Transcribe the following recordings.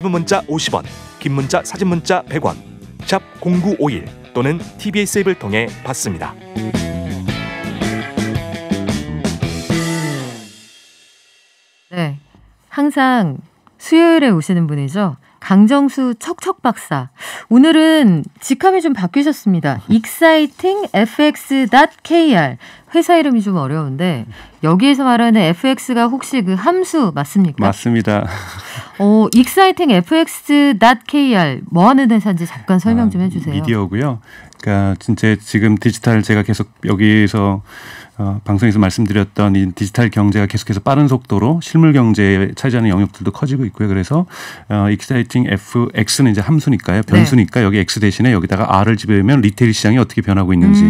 짧은 문자 50원, 긴 문자 사진 문자 100원, 샵 0951 또는 TBS 앱을 통해 받습니다. 네, 항상 수요일에 오시는 분이죠. 강정수 척척 박사. 오늘은 직함이 좀 바뀌셨습니다. excitingfx.kr. 회사 이름이 좀 어려운데 여기에서 말하는 fx가 혹시 그 함수 맞습니까? 맞습니다. excitingfx.kr 뭐 하는 회사인지 잠깐 설명 좀 해주세요. 미디어고요. 그러니까 진짜 지금 디지털 제가 계속 여기서 방송에서 말씀드렸던 이 디지털 경제가 계속해서 빠른 속도로 실물 경제에 차지하는 영역들도 커지고 있고요. 그래서 exciting fx는 이제 함수니까요. 변수니까 여기 x 대신에 여기다가 r을 집어넣으면 리테일 시장이 어떻게 변하고 있는지,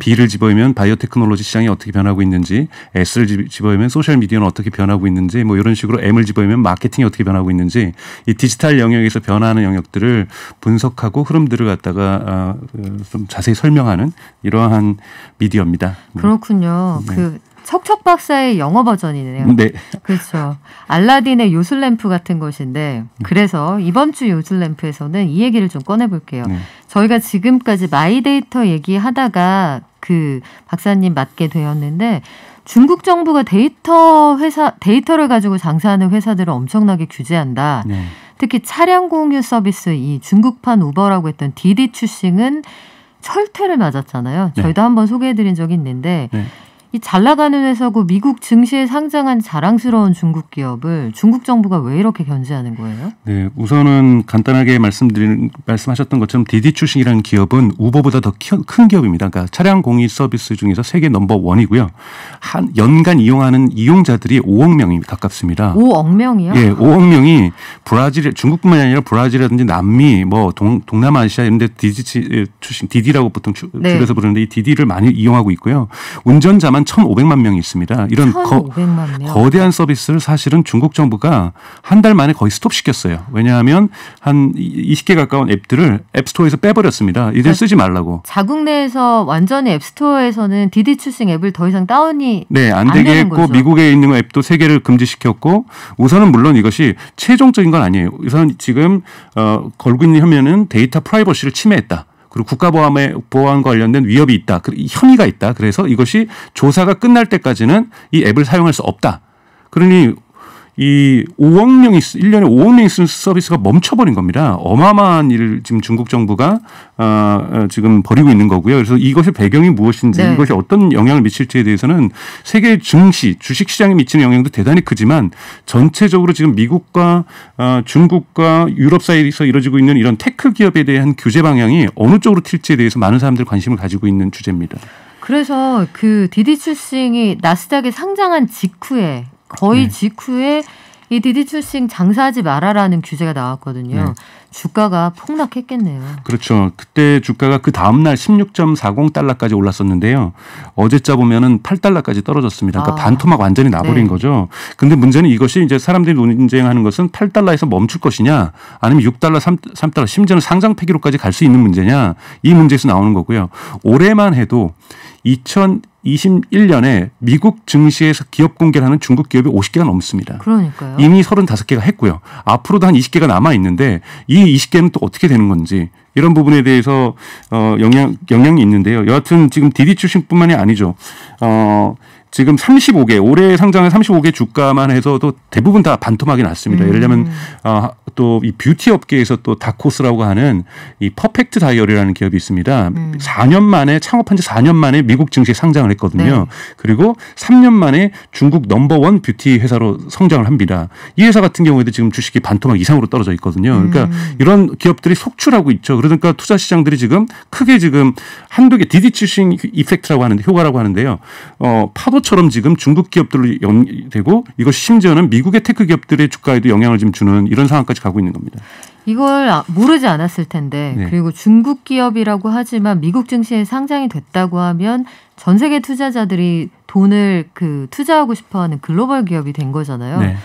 b를 집어넣으면 바이오테크놀로지 시장이 어떻게 변하고 있는지, s를 집어넣으면 소셜 미디어는 어떻게 변하고 있는지, 뭐 이런 식으로 m을 집어넣으면 마케팅이 어떻게 변하고 있는지, 이 디지털 영역에서 변화하는 영역들을 분석하고 흐름들을 갖다가 좀 자세히 설명하는 이러한 미디어입니다. 그렇군요. 네. 그 척척 박사의 영어 버전이네요. 네. 그렇죠. 알라딘의 요술램프 같은 것인데 그래서 이번 주 요술램프에서는 이 얘기를 좀 꺼내볼게요. 네. 저희가 지금까지 마이데이터 얘기하다가 그 박사님 맡게 되었는데 중국 정부가 데이터를 가지고 장사하는 회사들을 엄청나게 규제한다. 네. 특히 차량 공유 서비스 이 중국판 우버라고 했던 디디 추싱은 철퇴를 맞았잖아요. 네. 저희도 한번 소개해드린 적이 있는데 네. 이 잘 나가는 회사고 미국 증시에 상장한 자랑스러운 중국 기업을 중국 정부가 왜 이렇게 견제하는 거예요? 네, 우선은 간단하게 말씀하셨던 것처럼 디디추싱이라는 기업은 우버보다 더 큰 기업입니다. 그러니까 차량 공유 서비스 중에서 세계 넘버 원이고요. 연간 이용하는 이용자들이 5억 명이 가깝습니다. 5억 명이요? 예, 5억 명이 중국뿐만이 아니라 브라질이라든지 남미, 뭐 동남아시아 이런 데 디디추싱, 디디라고 보통 줄여서 부르는데 이 디디를 많이 이용하고 있고요. 운전자만 1,500만 명이 있습니다. 이런 1,500만 명. 거대한 서비스를 사실은 중국 정부가 한 달 만에 거의 스톱시켰어요. 왜냐하면 한 20개 가까운 앱들을 앱스토어에서 빼버렸습니다. 이제 쓰지 말라고. 자국 내에서 완전히 앱스토어에서는 디디 추싱 앱을 더 이상 다운이 안 되게 했고 거죠. 미국에 있는 앱도 3개를 금지시켰고 우선은 물론 이것이 최종적인 건 아니에요. 우선 지금 걸고 있는 혐의는 데이터 프라이버시를 침해했다. 그리고 국가보안과 관련된 위협이 있다. 혐의가 있다. 그래서 이것이 조사가 끝날 때까지는 이 앱을 사용할 수 없다. 그러니 이 5억 명이 1년에 5억 명이 쓰는 서비스가 멈춰버린 겁니다. 어마어마한 일을 지금 중국 정부가 지금 벌이고 있는 거고요. 그래서 이것의 배경이 무엇인지 네. 이것이 어떤 영향을 미칠지에 대해서는 세계 증시, 주식시장에 미치는 영향도 대단히 크지만 전체적으로 지금 미국과 중국과 유럽 사이에서 이루어지고 있는 이런 테크 기업에 대한 규제 방향이 어느 쪽으로 튈지에 대해서 많은 사람들이 관심을 가지고 있는 주제입니다. 그래서 그 디디추싱이 나스닥에 상장한 직후에 거의 직후에 이 디디추싱 장사하지 말아라는 규제가 나왔거든요. 네. 주가가 폭락했겠네요. 그렇죠. 그때 주가가 그 다음날 16.40달러까지 올랐었는데요. 어제자 보면은 8달러까지 떨어졌습니다. 그러니까 반토막 완전히 나버린 거죠. 근데 문제는 이것이 이제 사람들이 논쟁하는 것은 8달러에서 멈출 것이냐 아니면 6달러, 3달러 심지어는 상장 폐기로까지 갈 수 있는 문제냐 이 문제에서 나오는 거고요. 올해만 해도 2021년에 미국 증시에서 기업 공개를 하는 중국 기업이 50개가 넘습니다. 그러니까요. 이미 35개가 했고요. 앞으로도 한 20개가 남아 있는데 이 20개는 또 어떻게 되는 건지 이런 부분에 대해서 영향이 있는데요. 여하튼 지금 디디추싱뿐만이 아니죠. 지금 35개 올해 상장한 35개 주가만 해서도 대부분 다 반토막이 났습니다. 예를 들면 또 이 뷰티 업계에서 또 다코스라고 하는 이 퍼펙트 다이어리라는 기업이 있습니다. 4년 만에 창업한 지 4년 만에 미국 증시에 상장을 했거든요. 네. 그리고 3년 만에 중국 넘버원 뷰티 회사로 성장을 합니다. 이 회사 같은 경우에도 지금 주식이 반토막 이상으로 떨어져 있거든요. 그러니까 이런 기업들이 속출하고 있죠. 그러니까 투자 시장들이 지금 크게 지금 한두 개 디디추싱 이펙트라고 하는데 효과라고 하는데요. 파도처럼 지금 중국 기업들로 연되고 이것이 심지어는 미국의 테크 기업들의 주가에도 영향을 좀 주는 이런 상황까지 가고 있는 겁니다. 이걸 모르지 않았을 텐데 네. 그리고 중국 기업이라고 하지만 미국 증시에 상장이 됐다고 하면 전 세계 투자자들이 돈을 투자하고 싶어하는 글로벌 기업이 된 거잖아요. 네.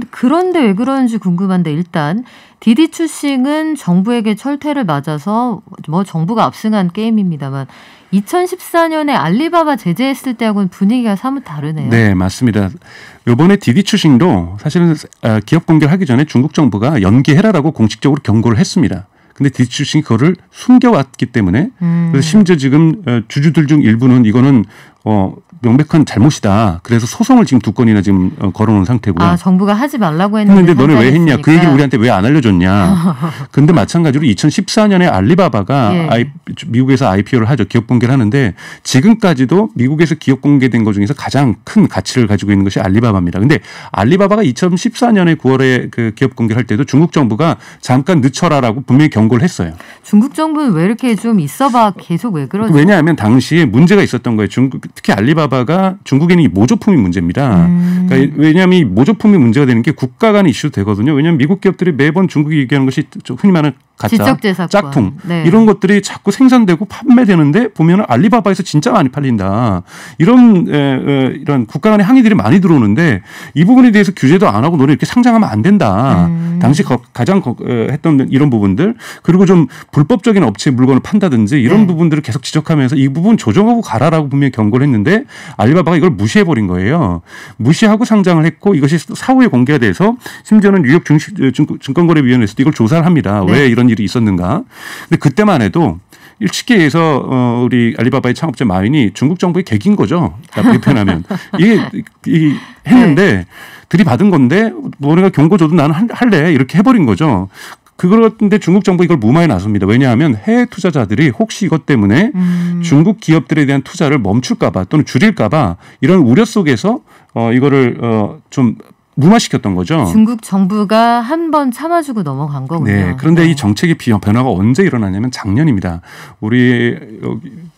그런데 왜 그런지 궁금한데 일단 디디추싱은 정부에게 철퇴를 맞아서 뭐 정부가 압승한 게임입니다만 2014년에 알리바바 제재했을 때하고는 분위기가 사뭇 다르네요. 네, 맞습니다. 이번에 디디추싱도 사실은 기업 공개를 하기 전에 중국 정부가 연기해라라고 공식적으로 경고를 했습니다. 근데 디디추싱이 그거를 숨겨왔기 때문에 그래서 심지어 지금 주주들 중 일부는 이거는 명백한 잘못이다. 그래서 소송을 지금 2건이나 지금 걸어놓은 상태고요. 아, 정부가 하지 말라고 했는데 너는 왜 했냐? 그 얘기를 우리한테 왜 안 알려줬냐? 근데 마찬가지로 2014년에 알리바바가 예. 미국에서 IPO를 하죠. 기업 공개를 하는데 지금까지도 미국에서 기업 공개된 것 중에서 가장 큰 가치를 가지고 있는 것이 알리바바입니다. 근데 알리바바가 2014년에 9월에 그 기업 공개를 할 때도 중국 정부가 잠깐 늦춰라라고 분명히 경고를 했어요. 중국 정부는 왜 이렇게 좀 있어봐 계속 왜 그러죠? 왜냐하면 당시에 문제가 있었던 거예요. 특히 알리바바가 중국에는 이 모조품이 문제입니다. 그러니까 왜냐하면 이 모조품이 문제가 되는 게 국가 간의 이슈도 되거든요. 왜냐하면 미국 기업들이 매번 중국이 얘기하는 것이 흔히 말하는 가짜, 지적재산권. 짝퉁 네. 이런 것들이 자꾸 생산되고 판매되는데 보면 알리바바에서 진짜 많이 팔린다. 이런 국가 간의 항의들이 많이 들어오는데 이 부분에 대해서 규제도 안 하고 너네 이렇게 상장하면 안 된다. 당시 가장 했던 이런 부분들 그리고 좀 불법적인 업체 물건을 판다든지 이런 부분들을 계속 지적하면서 이 부분 조정하고 가라라고 분명히 경고를 했는데 알리바바가 이걸 무시해버린 거예요. 무시하고 상장을 했고 이것이 사후에 공개가 돼서 심지어는 뉴욕 증권거래위원회에서도 이걸 조사를 합니다. 네. 왜 이런 일이 있었는가. 근데 그때만 해도 쉽게 해서 우리 알리바바의 창업자 마윈이 중국 정부의 객인 거죠. 나쁘게 표현하면. 이게 했는데 들이받은 건데 뭐네가 경고 줘도 나는 할래 이렇게 해버린 거죠. 그런데 중국 정부 이걸 무마해 나섭니다. 왜냐하면 해외 투자자들이 혹시 이것 때문에 중국 기업들에 대한 투자를 멈출까 봐 또는 줄일까 봐 이런 우려 속에서 이거를 좀 무마시켰던 거죠. 중국 정부가 한 번 참아주고 넘어간 거군요. 네. 그런데 이 정책의 변화가 언제 일어나냐면 작년입니다. 우리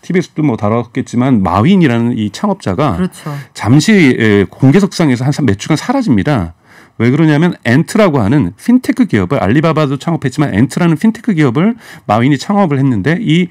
TBS도 뭐 다뤘겠지만 마윈이라는 이 창업자가 그렇죠. 잠시 공개석상에서 한 몇 주간 사라집니다. 왜 그러냐면 엔트라고 하는 핀테크 기업을 알리바바도 창업했지만 엔트라는 핀테크 기업을 마윈이 창업을 했는데 이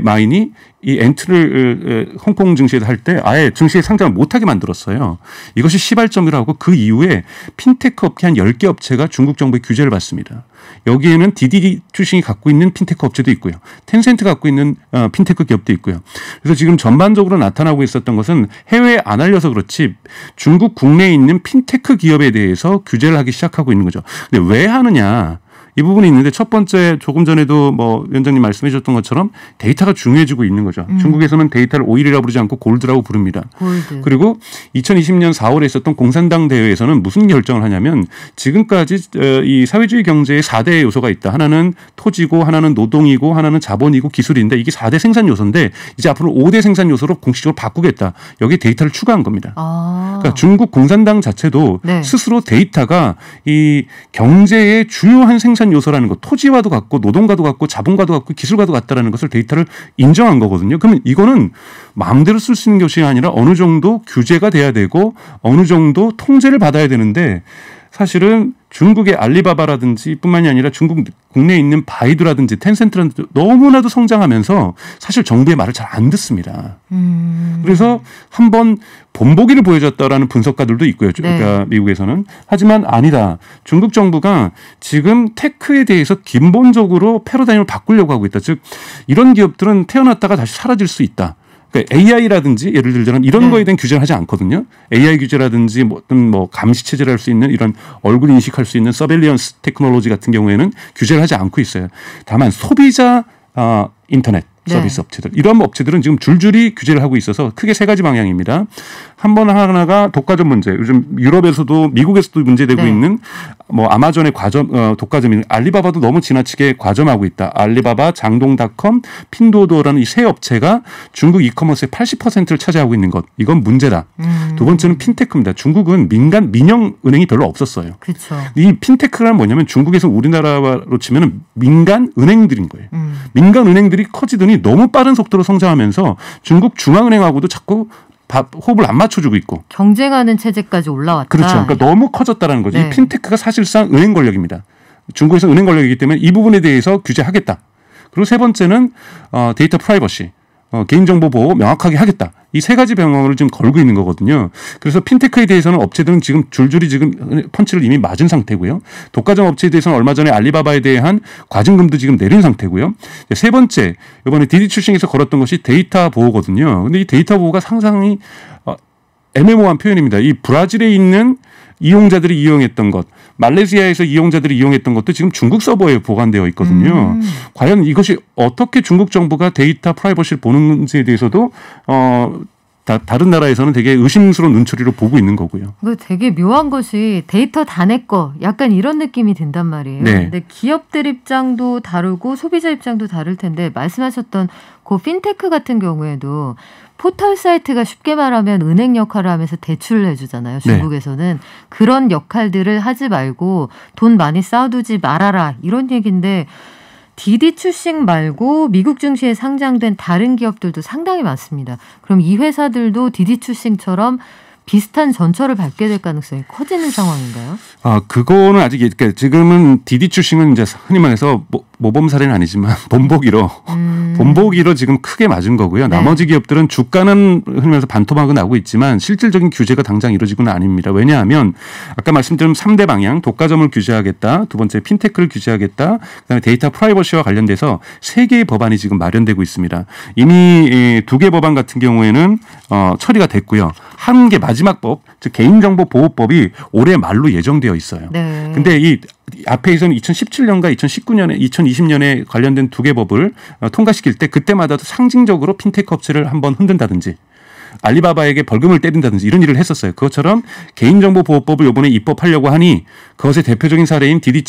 마윈이 이 엔트를 홍콩 증시에서 할 때 아예 증시에 상장을 못하게 만들었어요. 이것이 시발점이라고 그 이후에 핀테크 업계 한 10개 업체가 중국 정부의 규제를 받습니다. 여기에는 디디추싱이 갖고 있는 핀테크 업체도 있고요. 텐센트 갖고 있는 핀테크 기업도 있고요. 그래서 지금 전반적으로 나타나고 있었던 것은 해외에 안 알려서 그렇지 중국 국내에 있는 핀테크 기업에 대해서 규제를 하기 시작하고 있는 거죠. 근데 왜 하느냐. 이 부분이 있는데 첫 번째 조금 전에도 뭐 위원장님 말씀해 주셨던 것처럼 데이터가 중요해지고 있는 거죠. 중국에서는 데이터를 오일이라고 부르지 않고 골드라고 부릅니다. 골드. 그리고 2020년 4월에 있었던 공산당 대회에서는 무슨 결정을 하냐면 지금까지 이 사회주의 경제에 4대 요소가 있다. 하나는 토지고 하나는 노동이고 하나는 자본이고 기술인데 이게 4대 생산 요소인데 이제 앞으로 5대 생산 요소로 공식적으로 바꾸겠다. 여기에 데이터를 추가한 겁니다. 그러니까 중국 공산당 자체도 네. 스스로 데이터가 이 경제의 주요한 생산 요소라는 것, 토지와도 같고 노동과도 같고 자본과도 같고 기술과도 같다라는 것을 데이터를 인정한 거거든요. 그러면 이거는 마음대로 쓸 수 있는 것이 아니라 어느 정도 규제가 돼야 되고 어느 정도 통제를 받아야 되는데 사실은 중국의 알리바바라든지 뿐만이 아니라 중국 국내에 있는 바이두라든지 텐센트라든지 너무나도 성장하면서 사실 정부의 말을 잘 안 듣습니다. 그래서 한번 본보기를 보여줬다라는 분석가들도 있고요. 네. 그러니까 미국에서는. 하지만 아니다. 중국 정부가 지금 테크에 대해서 근본적으로 패러다임을 바꾸려고 하고 있다. 즉 이런 기업들은 태어났다가 다시 사라질 수 있다. 그러니까 AI라든지 예를 들자면 이런 거에 대한 규제를 하지 않거든요. AI 규제라든지 어떤 뭐 감시 체제를 할 수 있는 이런 얼굴 인식할 수 있는 서베일리언스 테크놀로지 같은 경우에는 규제를 하지 않고 있어요. 다만 소비자 인터넷 서비스 업체들 이런 업체들은 지금 줄줄이 규제를 하고 있어서 크게 세 가지 방향입니다. 한 번 하나가 독과점 문제. 요즘 유럽에서도 미국에서도 문제되고 있는 뭐 아마존의 독과점이 알리바바도 너무 지나치게 과점하고 있다. 알리바바, 장동닷컴, 핀도어도라는 이 세 업체가 중국 이커머스의 80%를 차지하고 있는 것. 이건 문제다. 두 번째는 핀테크입니다. 중국은 민영 은행이 별로 없었어요. 그렇죠. 이 핀테크란 뭐냐면 중국에서 우리나라로 치면 민간 은행들인 거예요. 민간 은행들이 커지더니 너무 빠른 속도로 성장하면서 중국 중앙은행하고도 자꾸 호흡을 안 맞춰주고 있고. 경쟁하는 체제까지 올라왔다. 그렇죠. 그러니까 너무 커졌다는 거죠. 네. 이 핀테크가 사실상 은행 권력입니다. 중국에서 은행 권력이기 때문에 이 부분에 대해서 규제하겠다. 그리고 세 번째는 데이터 프라이버시. 개인정보 보호 명확하게 하겠다. 이 세 가지 방향을 지금 걸고 있는 거거든요. 그래서 핀테크에 대해서는 업체들은 지금 줄줄이 지금 펀치를 이미 맞은 상태고요. 독과점 업체에 대해서는 얼마 전에 알리바바에 대한 과징금도 지금 내린 상태고요. 세 번째, 이번에 디디 출싱에서 걸었던 것이 데이터 보호거든요. 근데 이 데이터 보호가 상당히 애매모호한 표현입니다. 이 브라질에 있는 이용자들이 이용했던 것, 말레이시아에서 이용자들이 이용했던 것도 지금 중국 서버에 보관되어 있거든요. 과연 이것이 어떻게 중국 정부가 데이터 프라이버시를 보는지에 대해서도 다른 나라에서는 되게 의심스러운 눈초리로 보고 있는 거고요. 그 되게 묘한 것이 데이터 다 내 거 약간 이런 느낌이 든단 말이에요. 네. 근데 기업들 입장도 다르고 소비자 입장도 다를 텐데 말씀하셨던 그 핀테크 같은 경우에도 포털 사이트가 쉽게 말하면 은행 역할을 하면서 대출을 해주잖아요. 중국에서는. 그런 역할들을 하지 말고 돈 많이 쌓아두지 말아라 이런 얘기인데 디디 출싱 말고 미국 증시에 상장된 다른 기업들도 상당히 많습니다. 그럼 이 회사들도 디디 출싱처럼 비슷한 전철을 밟게 될 가능성이 커지는 상황인가요? 그거는 아직 그러니까 지금은 디디 출싱은 이제 흔히 말해서 모범 사례는 아니지만 본보기로 지금 크게 맞은 거고요. 네. 나머지 기업들은 주가는 흔히 말해서 반토막은 나고 있지만 실질적인 규제가 당장 이루어지고는 아닙니다. 왜냐하면 아까 말씀드린 3대 방향 독과점을 규제하겠다. 두 번째 핀테크를 규제하겠다. 그다음에 데이터 프라이버시와 관련돼서 3개의 법안이 지금 마련되고 있습니다. 이미 2개 법안 같은 경우에는 처리가 됐고요. 한 개 마지막 법, 즉 개인정보보호법이 올해 말로 예정되어 있어요. 네. 근데 이 앞에서는 2017년과 2019년에 2020년에 관련된 2개 법을 통과시킬 때 그때마다도 상징적으로 핀테크 업체를 한번 흔든다든지 알리바바에게 벌금을 때린다든지 이런 일을 했었어요. 그것처럼 개인정보보호법을 이번에 입법하려고 하니 그것의 대표적인 사례인 디디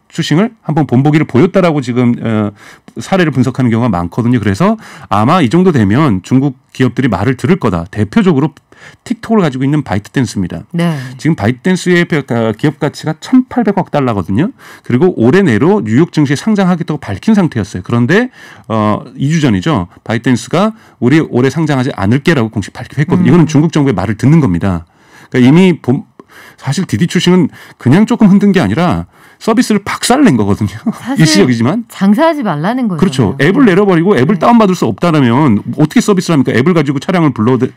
출싱을 한번 본보기를 보였다라고 지금 사례를 분석하는 경우가 많거든요. 그래서 아마 이 정도 되면 중국 기업들이 말을 들을 거다. 대표적으로 틱톡을 가지고 있는 바이트댄스입니다. 네. 지금 바이트댄스의 기업 가치가 1,800억 달러거든요. 그리고 올해 내로 뉴욕 증시에 상장하겠다고 밝힌 상태였어요. 그런데 2주 전이죠. 바이트댄스가 우리 올해 상장하지 않을게라고 공식 발표했거든요. 이거는 중국 정부의 말을 듣는 겁니다. 그러니까 이미 사실 디디 출싱은 그냥 조금 흔든 게 아니라 서비스를 박살낸 거거든요. 일시적이지만. 장사하지 말라는 거죠. 그렇죠. 앱을 내려버리고 앱을 다운받을 수 없다면 어떻게 서비스를 합니까? 앱을 가지고 차량을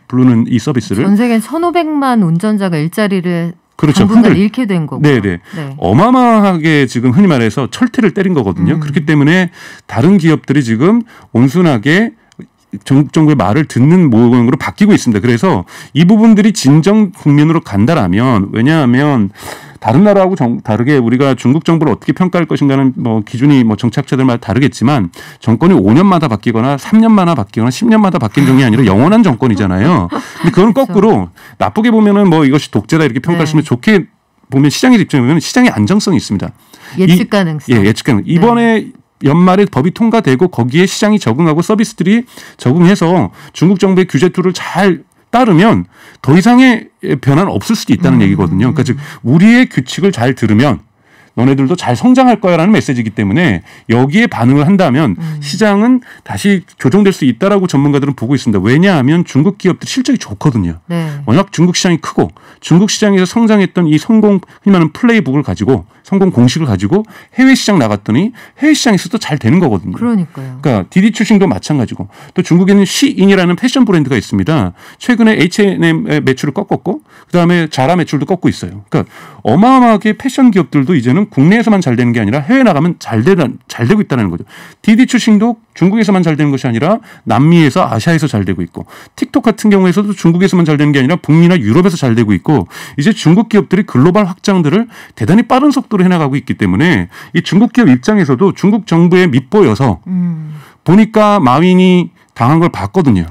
부르는 이 서비스를. 전 세계 1,500만 운전자가 일자리를 그렇죠. 당분간 잃게 된 거고. 네네. 네. 어마어마하게 지금 흔히 말해서 철퇴를 때린 거거든요. 그렇기 때문에 다른 기업들이 지금 온순하게 정부의 말을 듣는 모형으로 바뀌고 있습니다. 그래서 이 부분들이 진정 국면으로 간다라면 왜냐하면 다른 나라하고 다르게 우리가 중국 정부를 어떻게 평가할 것인가는 기준이 정치학자들마다 다르겠지만 정권이 5년마다 바뀌거나 3년마다 바뀌거나 10년마다 바뀐 정이 아니라 영원한 정권이잖아요. 근데 그건 그렇죠. 거꾸로 나쁘게 보면은 이것이 독재다 이렇게 평가했으면 좋게 보면 시장의 입장에 보면 시장의 안정성이 있습니다. 예측 가능성. 예측 가능. 이번에 연말에 법이 통과되고 거기에 시장이 적응하고 서비스들이 적응해서 중국 정부의 규제 툴을 잘 따르면 더 이상의 변화는 없을 수도 있다는 얘기거든요. 그러니까 즉 우리의 규칙을 잘 들으면 너네들도 잘 성장할 거야라는 메시지이기 때문에 여기에 반응을 한다면 시장은 다시 조정될 수 있다라고 전문가들은 보고 있습니다. 왜냐하면 중국 기업들 실적이 좋거든요. 네. 워낙 중국 시장이 크고 중국 시장에서 성장했던 이 흔히 말하는 플레이북을 가지고 성공 공식을 가지고 해외 시장 나갔더니 해외 시장에서도 잘 되는 거거든요. 그러니까요. 그러니까 디디 출싱도 마찬가지고 또 중국에는 시인이라는 패션 브랜드가 있습니다. 최근에 H&M의 매출을 꺾었고 그다음에 자라 매출도 꺾고 있어요. 그러니까 어마어마하게 패션 기업들도 이제는 국내에서만 잘 되는 게 아니라 해외 나가면 잘 되고 있다는 거죠. 디디 출싱도 중국에서만 잘 되는 것이 아니라 남미에서 아시아에서 잘 되고 있고 틱톡 같은 경우에서도 중국에서만 잘 되는 게 아니라 북미나 유럽에서 잘 되고 있고 이제 중국 기업들이 글로벌 확장들을 대단히 빠른 속도로 해나가고 있기 때문에 이 중국 기업 입장에서도 중국 정부에 밑보여서 보니까 마윈이 당한 걸 봤거든요.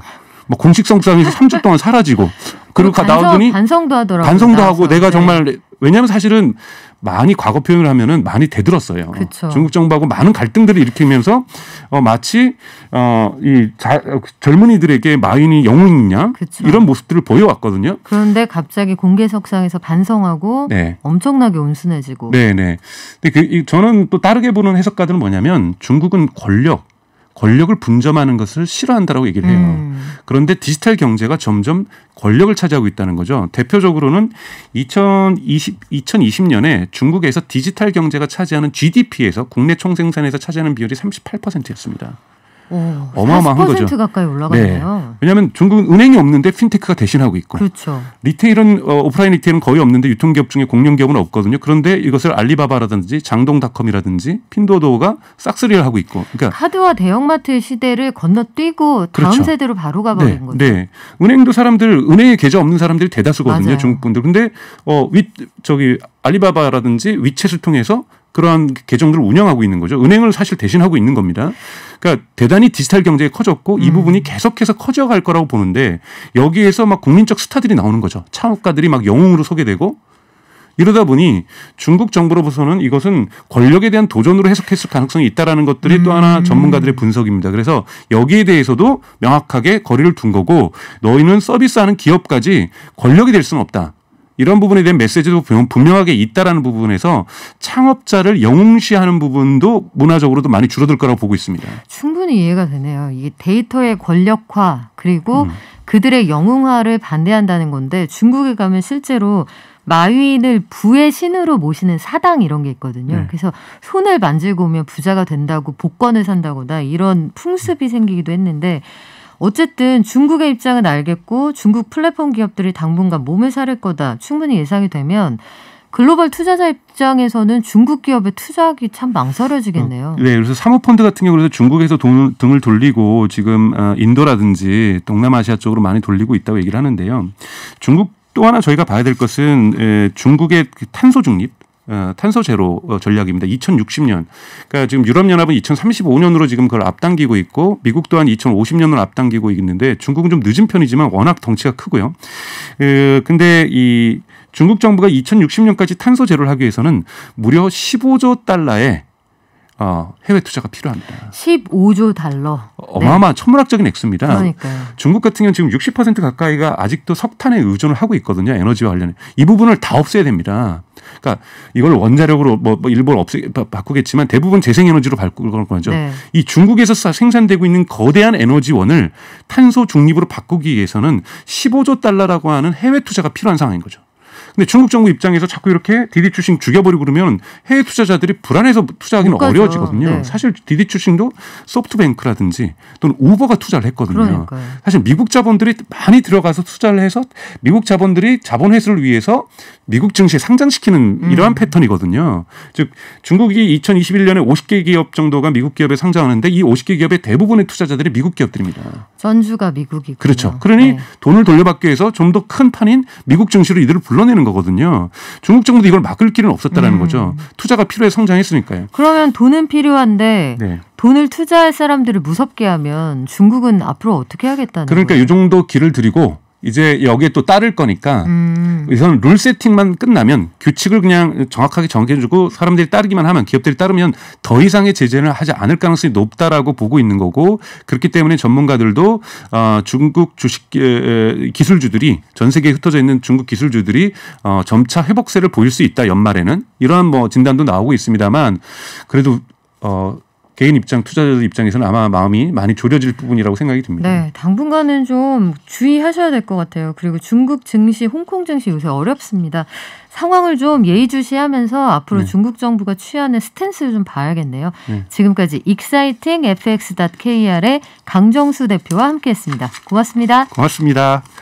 공식 성상에서 3주 동안 사라지고 그리고 나오더니 반성도 하더라고요. 반성도 하고 내가 정말 왜냐하면 사실은 많이 과거 표현을 하면은 많이 대들었어요. 그쵸. 중국 정부하고 많은 갈등들을 일으키면서 마치 젊은이들에게 마윈이 영웅이냐 그쵸. 이런 모습들을 보여왔거든요. 그런데 갑자기 공개석상에서 반성하고 엄청나게 온순해지고. 네네. 근데 저는 또 다르게 보는 해석가들은 뭐냐면 중국은 권력을 분점하는 것을 싫어한다라고 얘기를 해요. 그런데 디지털 경제가 점점 권력을 차지하고 있다는 거죠. 대표적으로는 2020년에 중국에서 디지털 경제가 차지하는 GDP에서 국내 총생산에서 차지하는 비율이 38%였습니다. 어마어마한 거죠. 40% 가까이 올라가네요. 왜냐하면 중국은 은행이 없는데 핀테크가 대신하고 있고 그렇죠. 리테일은 오프라인 리테일은 거의 없는데 유통기업 중에 공룡기업은 없거든요. 그런데 이것을 알리바바라든지 장동닷컴이라든지 핀도어도어가 싹쓸이를 하고 있고 그러니까 카드와 대형마트의 시대를 건너뛰고 다음 그렇죠. 세대로 바로 가버린 거죠. 네. 은행도 은행에 계좌 없는 사람들이 대다수거든요. 맞아요. 중국 분들. 근데 알리바바라든지 위챗을 통해서 그러한 계정들을 운영하고 있는 거죠. 은행을 사실 대신하고 있는 겁니다. 그러니까 대단히 디지털 경제가 커졌고 이 부분이 계속해서 커져갈 거라고 보는데 여기에서 막 국민적 스타들이 나오는 거죠. 창업가들이 막 영웅으로 소개되고 이러다 보니 중국 정부로서는 이것은 권력에 대한 도전으로 해석했을 가능성이 있다라는 것들이 또 하나 전문가들의 분석입니다. 그래서 여기에 대해서도 명확하게 거리를 둔 거고 너희는 서비스하는 기업까지 권력이 될 수는 없다. 이런 부분에 대한 메시지도 분명하게 있다라는 부분에서 창업자를 영웅시하는 부분도 문화적으로도 많이 줄어들 거라고 보고 있습니다. 충분히 이해가 되네요. 이게 데이터의 권력화 그리고 그들의 영웅화를 반대한다는 건데 중국에 가면 실제로 마윈을 부의 신으로 모시는 사당 이런 게 있거든요. 그래서 손을 만지고 오면 부자가 된다고 복권을 산다거나 이런 풍습이 생기기도 했는데 어쨌든 중국의 입장은 알겠고 중국 플랫폼 기업들이 당분간 몸을 사릴 거다. 충분히 예상이 되면 글로벌 투자자 입장에서는 중국 기업에 투자하기 참 망설여지겠네요. 네, 그래서 사모펀드 같은 경우는 중국에서 등을 돌리고 지금 인도라든지 동남아시아 쪽으로 많이 돌리고 있다고 얘기를 하는데요. 중국 또 하나 저희가 봐야 될 것은 중국의 탄소 중립. 탄소 제로 전략입니다. 2060년. 그러니까 지금 유럽연합은 2035년으로 지금 그걸 앞당기고 있고 미국 또한 2050년으로 앞당기고 있는데 중국은 좀 늦은 편이지만 워낙 덩치가 크고요. 근데 이 중국 정부가 2060년까지 탄소 제로를 하기 위해서는 무려 15조 달러의 해외 투자가 필요합니다. 15조 달러. 어마어마한 천문학적인 액수입니다. 그러니까요. 중국 같은 경우는 지금 60% 가까이가 아직도 석탄에 의존을 하고 있거든요. 에너지와 관련해. 이 부분을 다 없애야 됩니다. 그러니까 이걸 원자력으로 일부 바꾸겠지만 대부분 재생에너지로 바꾸는 거죠. 네. 이 중국에서 생산되고 있는 거대한 에너지원을 탄소 중립으로 바꾸기 위해서는 15조 달러라고 하는 해외 투자가 필요한 상황인 거죠. 근데 중국 정부 입장에서 자꾸 이렇게 디디 출싱 죽여버리고 그러면 해외 투자자들이 불안해서 투자하기는 어려워지거든요. 네. 사실 사실 디디 출싱도 소프트뱅크라든지 또는 우버가 투자를 했거든요. 그러니까요. 사실 미국 자본들이 많이 들어가서 투자를 해서 미국 자본들이 자본 회수를 위해서 미국 증시에 상장시키는 이러한 패턴이거든요. 즉 중국이 2021년에 50개 기업 정도가 미국 기업에 상장하는데 이 50개 기업의 대부분의 투자자들이 미국 기업들입니다. 전주가 미국이고. 그렇죠. 그러니 돈을 돌려받기 위해서 좀 더 큰 판인 미국 증시로 이들을 불러내는 거거든요. 중국 정부도 이걸 막을 길은 없었다라는 거죠. 투자가 필요해서 성장했으니까요. 그러면 돈은 필요한데 네. 돈을 투자할 사람들을 무섭게 하면 중국은 앞으로 어떻게 하겠다는 그러니까 거예요? 이 정도 길을 들이고 이제 여기에 또 따를 거니까 우선 룰 세팅만 끝나면 규칙을 그냥 정확하게 정해주고 사람들이 따르기만 하면 기업들이 따르면 더 이상의 제재를 하지 않을 가능성이 높다라고 보고 있는 거고 그렇기 때문에 전문가들도 중국 주식 기술주들이 전 세계에 흩어져 있는 중국 기술주들이 점차 회복세를 보일 수 있다 연말에는 이러한 진단도 나오고 있습니다만 그래도 개인 입장, 투자자들 입장에서는 아마 마음이 많이 졸여질 부분이라고 생각이 듭니다. 네, 당분간은 좀 주의하셔야 될 것 같아요. 그리고 중국 증시, 홍콩 증시 요새 어렵습니다. 상황을 좀 예의주시하면서 앞으로 중국 정부가 취하는 스탠스를 좀 봐야겠네요. 지금까지 excitingfx.kr의 강정수 대표와 함께했습니다. 고맙습니다. 고맙습니다.